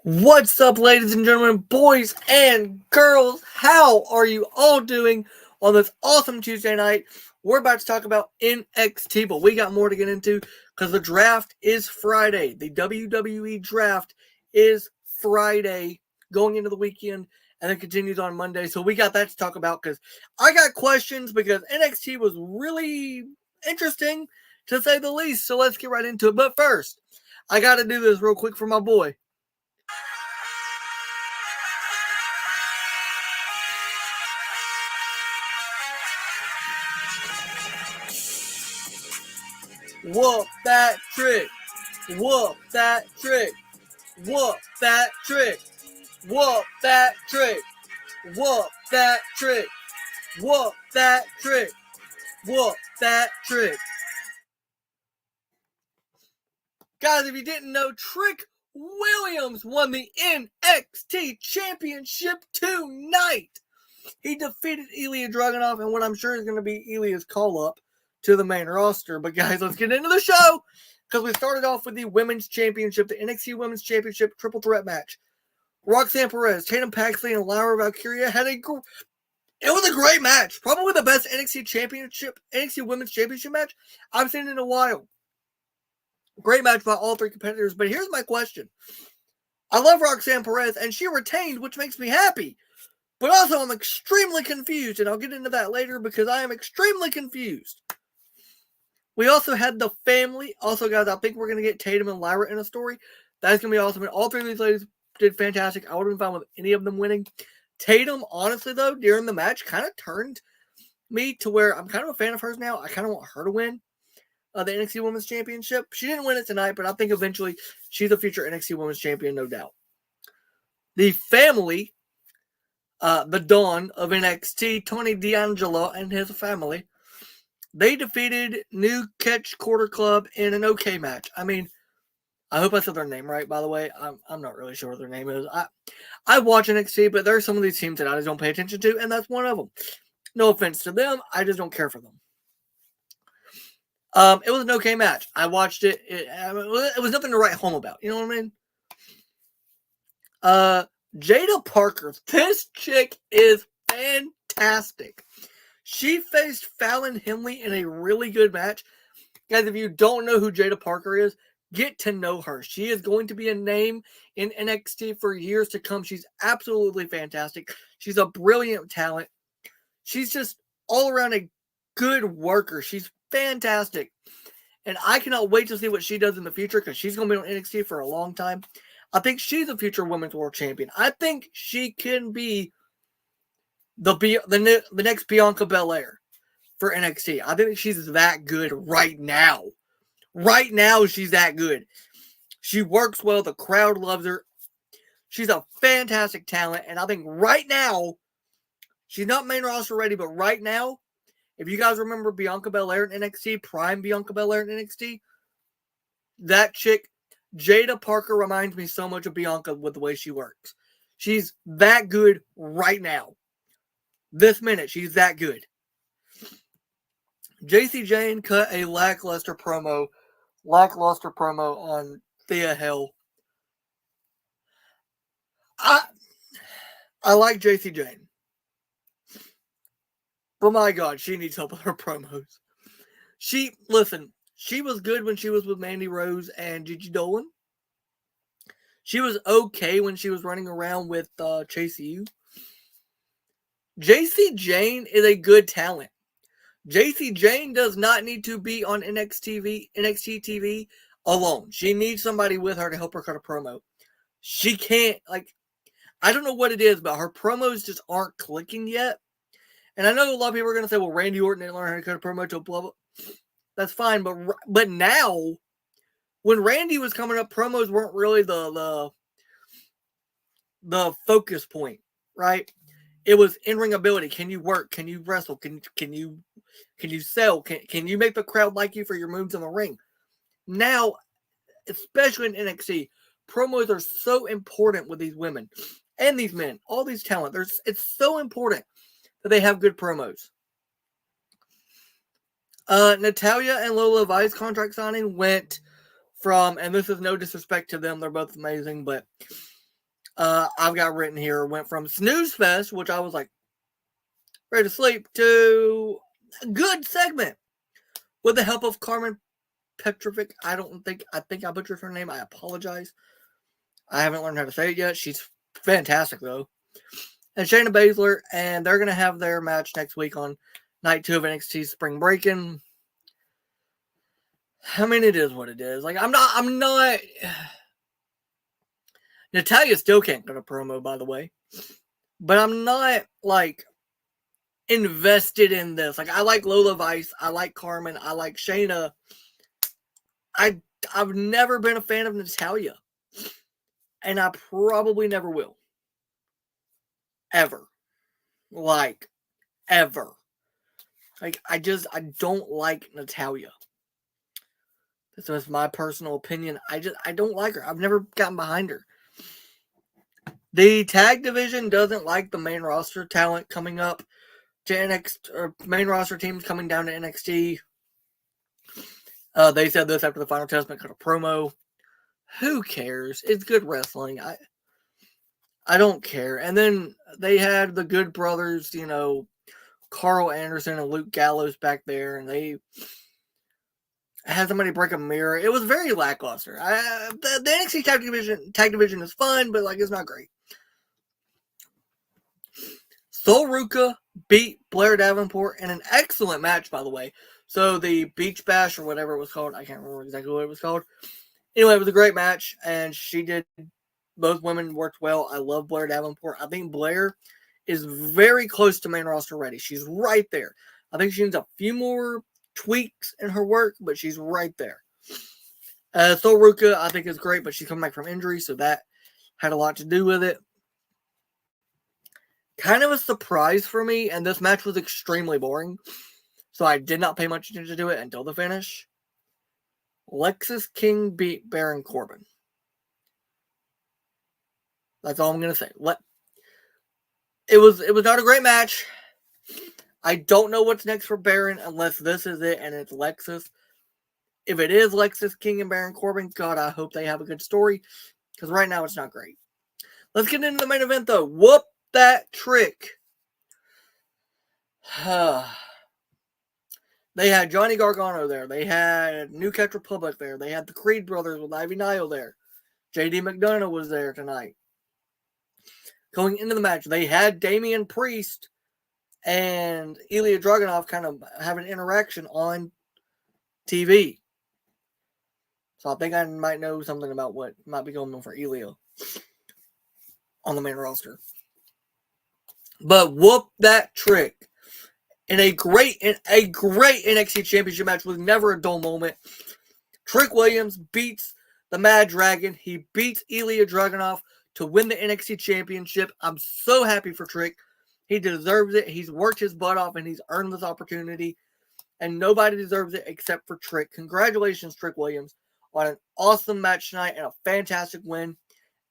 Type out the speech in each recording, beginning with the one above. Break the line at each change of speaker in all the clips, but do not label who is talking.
What's up, ladies and gentlemen, boys and girls? How are you all doing on this awesome Tuesday night? We're about to talk about NXT, but we got more to get into because the draft is Friday. The WWE draft is Friday going into the weekend and then continues on Monday. So we got that to talk about because I got questions because NXT was really interesting to say the least. So let's get right into it. But first, I got to do this real quick for my boy. Whoop that trick. Whoop that trick. Whoop that trick. Whoop that trick. Whoop that trick. Whoop that trick. Whoop that trick. Guys, if you didn't know, Trick Williams won the NXT Championship tonight. He defeated Ilya Dragunov in what I'm sure is going to be Ilya's call-up to the main roster. But guys, let's get into the show because we started off with the Women's Championship, the NXT Women's Championship triple threat match. Roxanne Perez, Tatum Paxley, and Lyra Valkyria had it was a great match. Probably the best NXT Women's Championship match I've seen in a while. Great match by all three competitors. But here's my question. I love Roxanne Perez, and she retained, which makes me happy. But also, I'm extremely confused, and I'll get into that later because I am extremely confused. We also had the family. Also, guys, I think we're going to get Tatum and Lyra in a story. That's going to be awesome. And all three of these ladies did fantastic. I would have been fine with any of them winning. Tatum, honestly, though, during the match, kind of turned me to where I'm kind of a fan of hers now. I kind of want her to win the NXT Women's Championship. She didn't win it tonight, but I think eventually she's a future NXT Women's Champion, no doubt. The family, the Dawn of NXT, Tony D'Angelo and his family, they defeated New Catch Quarter Club in an okay match. I mean, I hope I said their name right, by the way. I'm not really sure what their name is. I watch NXT, but there are some of these teams that I just don't pay attention to, and that's one of them. No offense to them. I just don't care for them. It was an okay match. I watched it. It was nothing to write home about. You know what I mean? Jada Parker. This chick is fantastic. She faced Fallon Henley in a really good match. Guys, if you don't know who Jada Parker is, get to know her. She is going to be a name in NXT for years to come. She's absolutely fantastic. She's a brilliant talent. She's just all around a good worker. She's fantastic. And I cannot wait to see what she does in the future because she's going to be on NXT for a long time. I think she's a future Women's World Champion. I think she can be the next Bianca Belair for NXT. I think she's that good right now. Right now, she's that good. She works well. The crowd loves her. She's a fantastic talent. And I think right now, she's not main roster ready, but right now, if you guys remember Bianca Belair in NXT, prime Bianca Belair in NXT, that chick, Jada Parker, reminds me so much of Bianca with the way she works. She's that good right now. This minute, she's that good. JC Jane cut a lackluster promo on Thea Hell. I like JC Jane. But my God, she needs help with her promos. She was good when she was with Mandy Rose and Gigi Dolan. She was okay when she was running around with Chase U. JC Jane is a good talent. JC Jane does not need to be on NXT TV alone. She needs somebody with her to help her cut a promo. She can't, I don't know what it is, but her promos just aren't clicking yet. And I know a lot of people are going to say, well, Randy Orton didn't learn how to cut a promo to blah, blah. That's fine, but now, when Randy was coming up, promos weren't really the focus point, right? It was in-ring ability. Can you work? Can you wrestle? Can you sell? Can you make the crowd like you for your moves in the ring? Now, especially in NXT, promos are so important with these women and these men, all these talent. It's so important that they have good promos. Natalya and Lola Vi's contract signing went from, and this is no disrespect to them, they're both amazing, but I've got written here, went from Snooze Fest, which I was like ready to sleep, to a good segment with the help of Carmen Petrovic. I think I butchered her name. I apologize. I haven't learned how to say it yet. She's fantastic, though. And Shayna Baszler, and they're going to have their match next week on Night 2 of NXT Spring Breakin. I mean, it is what it is. Like, I'm not... Natalya still can't get a promo, by the way. But I'm not, like, invested in this. Like, I like Lola Vice. I like Carmen. I like Shayna. I've never been a fan of Natalya. And I probably never will. Ever. Like, ever. Like, I don't like Natalya. This is my personal opinion. I don't like her. I've never gotten behind her. The tag division doesn't like the main roster talent coming up to NXT, or main roster teams coming down to NXT. They said this after the Final Testament cut a promo. Who cares? It's good wrestling. I don't care. And then they had the Good Brothers, Carl Anderson and Luke Gallows back there, and they had somebody break a mirror. It was very lackluster. The NXT tag division is fun, but it's not great. Sol Ruka beat Blair Davenport in an excellent match, by the way. So the Beach Bash, or whatever it was called, I can't remember exactly what it was called. Anyway, it was a great match, and both women worked well. I love Blair Davenport. I think Blair is very close to main roster ready. She's right there. I think she needs a few more tweaks in her work, but she's right there. Sol Ruka, I think, is great, but she's coming back from injury, so that had a lot to do with it. Kind of a surprise for me, and this match was extremely boring, so I did not pay much attention to it until the finish. Lexis King beat Baron Corbin. That's all I'm going to say. It was not a great match. I don't know what's next for Baron unless this is it and it's Lexis. If it is Lexis King and Baron Corbin, God, I hope they have a good story, because right now it's not great. Let's get into the main event, though. Whoop that trick. They had Johnny Gargano there. They had New Catch Republic there. They had the Creed brothers with Ivy Nile there. JD McDonough was there tonight. Going into the match, they had Damian Priest and Ilya Dragunov kind of have an interaction on TV. So I think I might know something about what might be going on for Ilya on the main roster. But whoop that trick. In a great NXT Championship match with never a dull moment, Trick Williams beats the Mad Dragon. He beats Ilya Dragunov to win the NXT Championship. I'm so happy for Trick. He deserves it. He's worked his butt off, and he's earned this opportunity. And nobody deserves it except for Trick. Congratulations, Trick Williams, on an awesome match tonight and a fantastic win.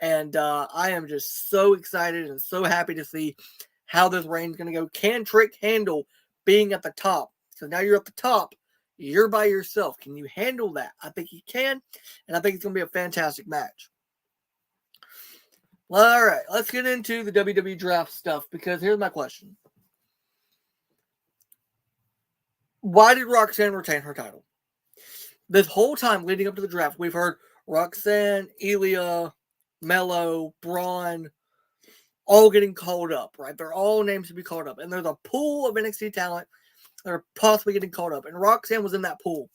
And I am just so excited and so happy to see how this reign's going to go. Can Trick handle being at the top? So now you're at the top. You're by yourself. Can you handle that? I think he can, and I think it's going to be a fantastic match. All right, let's get into the WWE draft stuff, because here's my question. Why did Roxanne retain her title? This whole time leading up to the draft, we've heard Roxanne, Ilya, Mello, Braun, all getting called up, right? They're all names to be called up. And there's a pool of NXT talent that are possibly getting called up. And Roxanne was in that pool.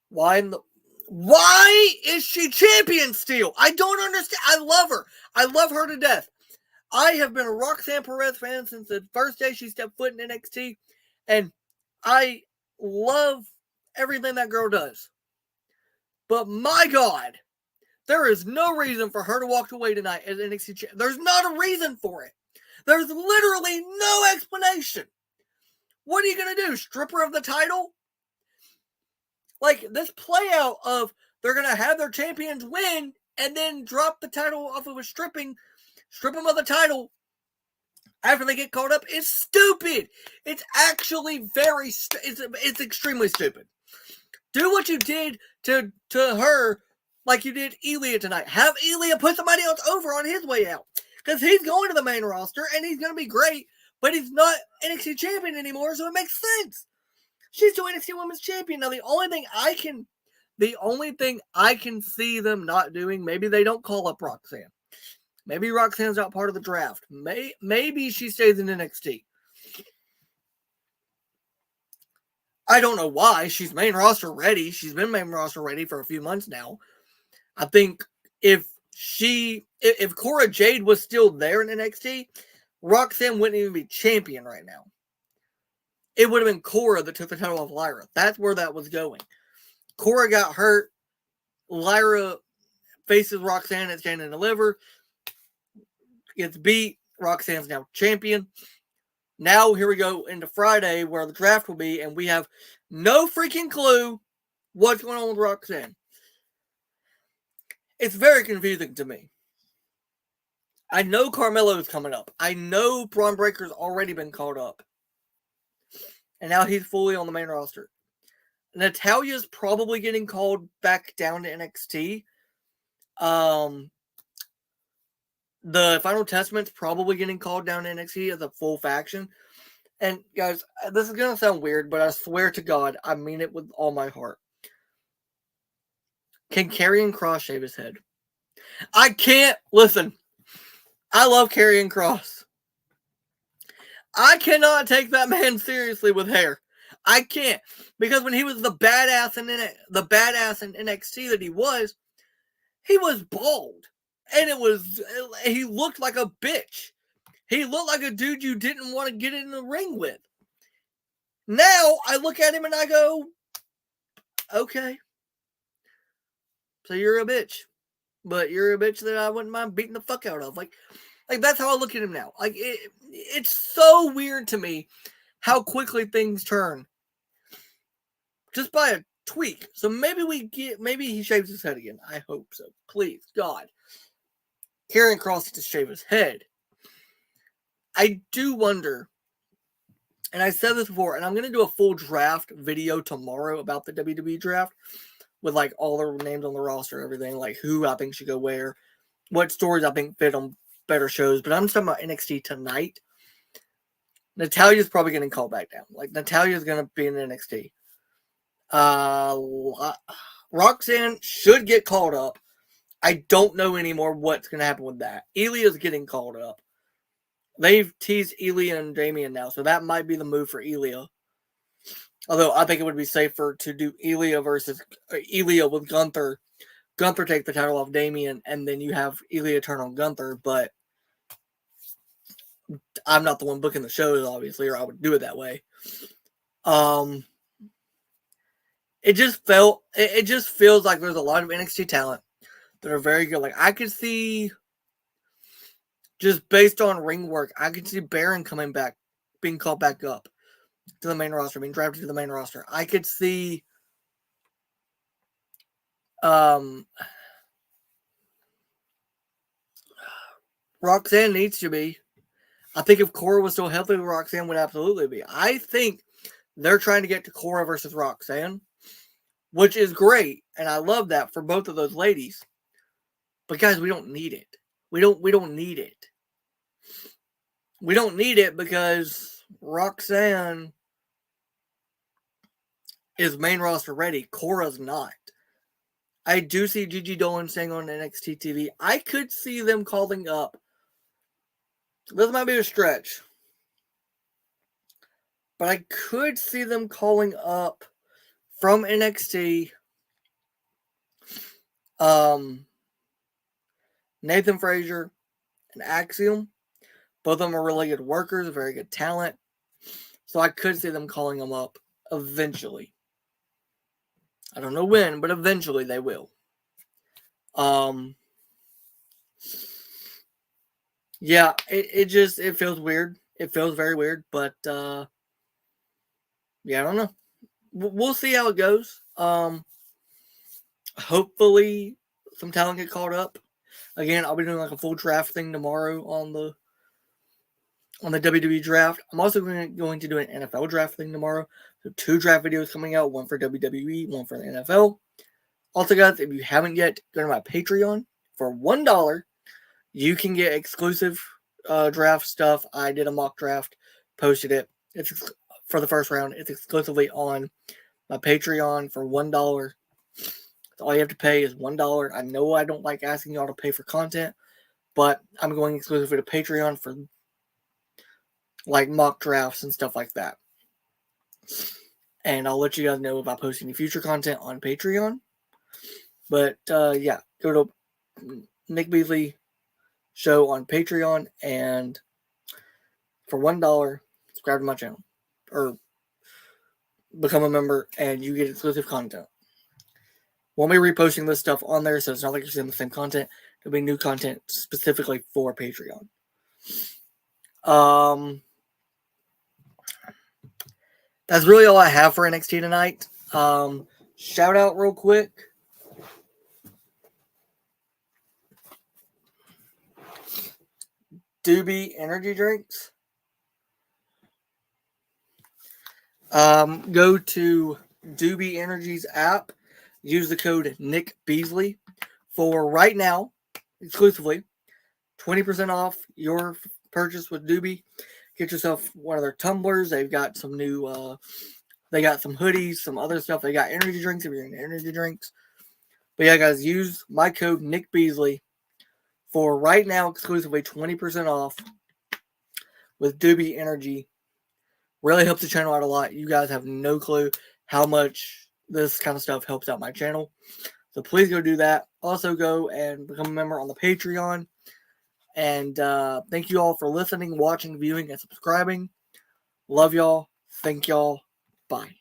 Why is she champion still? I don't understand. I love her. I love her to death. I have been a Roxanne Perez fan since the first day she stepped foot in NXT. And I love everything that girl does. But my God, there is no reason for her to walk away tonight as NXT champion. There's not a reason for it. There's literally no explanation. What are you going to do? Strip her of the title? Like, this play out of they're going to have their champions win and then drop the title off of strip them of the title after they get called up is stupid. It's actually it's extremely stupid. Do what you did to her like you did Ilya tonight. Have Ilya put somebody else over on his way out. Because he's going to the main roster, and he's going to be great, but he's not NXT champion anymore, so it makes sense. She's still NXT Women's Champion. Now, the only thing I can see them not doing, maybe they don't call up Roxanne. Maybe Roxanne's not part of the draft. Maybe she stays in NXT. I don't know why. She's main roster ready. She's been main roster ready for a few months now. I think if Cora Jade was still there in NXT, Roxanne wouldn't even be champion right now. It would have been Cora that took the title off Lyra. That's where that was going. Cora got hurt. Lyra faces Roxanne at Stand and Deliver. Gets beat. Roxanne's now champion. Now, here we go into Friday where the draft will be, and we have no freaking clue what's going on with Roxanne. It's very confusing to me. I know Carmelo's coming up. I know Braun Breaker's already been called up. And now he's fully on the main roster. Natalya's probably getting called back down to NXT. The Final Testament's probably getting called down to NXT as a full faction. And guys, this is going to sound weird, but I swear to God, I mean it with all my heart. Can Karrion Kross shave his head? I can't. Listen, I love Karrion Kross. I cannot take that man seriously with hair. I can't. Because when he was the badass in NXT that he was bald. And he looked like a bitch. He looked like a dude you didn't want to get in the ring with. Now, I look at him and I go, okay. So you're a bitch. But you're a bitch that I wouldn't mind beating the fuck out of. Like that's how I look at him now. Like, it's so weird to me how quickly things turn. Just by a tweak. So maybe he shaves his head again. I hope so. Please, God. Karrion Kross needs to shave his head. I do wonder, and I said this before, and I'm going to do a full draft video tomorrow about the WWE draft with like all the names on the roster, everything, like who I think should go where, what stories I think fit on better shows. But I'm just talking about NXT tonight. Natalya's probably getting called back down. Like, Natalya's going to be in NXT. Roxanne should get called up. I don't know anymore what's going to happen with that. Ilya's getting called up. They've teased Ilya and Damian now, so that might be the move for Ilya. Although I think it would be safer to do Ilya with Gunther. Gunther take the title off Damian, and then you have Ilya turn on Gunther, but I'm not the one booking the shows, obviously, or I would do it that way. It just feels like there's a lot of NXT talent that are very good. Like, I could see, just based on ring work, I could see Baron coming back, being called back up to the main roster, being drafted to the main roster. I could see Roxanne needs to be. I think if Cora was still healthy, Roxanne would absolutely be. I think they're trying to get to Cora versus Roxanne, which is great, and I love that for both of those ladies. But guys, we don't need it. We don't need it. We don't need it because Roxanne is main roster ready. Cora's not. I do see Gigi Dolan staying on NXT TV. I could see them calling up. This might be a stretch. But I could see them calling up from NXT Nathan Frazier and Axiom. Both of them are really good workers, very good talent. So I could see them calling them up eventually. I don't know when, but eventually they will. Yeah, it feels weird. It feels very weird, but yeah, I don't know. We'll see how it goes. Hopefully some talent get called up. Again, I'll be doing like a full draft thing tomorrow on the WWE draft. I'm also going to do an NFL draft thing tomorrow. So 2 draft videos coming out, one for WWE, one for the NFL. Also, guys, if you haven't yet, go to my Patreon. For $1, you can get exclusive draft stuff. I did a mock draft, posted it. It's for the first round. It's exclusively on my Patreon for $1. All you have to pay is $1. I know I don't like asking y'all to pay for content, but I'm going exclusively to Patreon for like mock drafts and stuff like that. And I'll let you guys know if I post any future content on Patreon. But yeah, go to Nick Beasley Show on Patreon, and for $1, subscribe to my channel or become a member, and you get exclusive content. Won't be reposting this stuff on there, so it's not like you're seeing the same content. There'll be new content specifically for Patreon. That's really all I have for NXT tonight. Shout out real quick. Doobie energy drinks. Go to Doobie Energy's app. Use the code Nick Beasley for right now, exclusively, 20% off your purchase with Doobie. Get yourself one of their tumblers. They've got some new, they got some hoodies, some other stuff. They got energy drinks if you're into energy drinks. But yeah, guys, use my code Nick Beasley for right now, exclusively 20% off with Doobie Energy. Really helps the channel out a lot. You guys have no clue how much this kind of stuff helps out my channel. So please go do that. Also go and become a member on the Patreon. And thank you all for listening, watching, viewing, and subscribing. Love y'all. Thank y'all. Bye.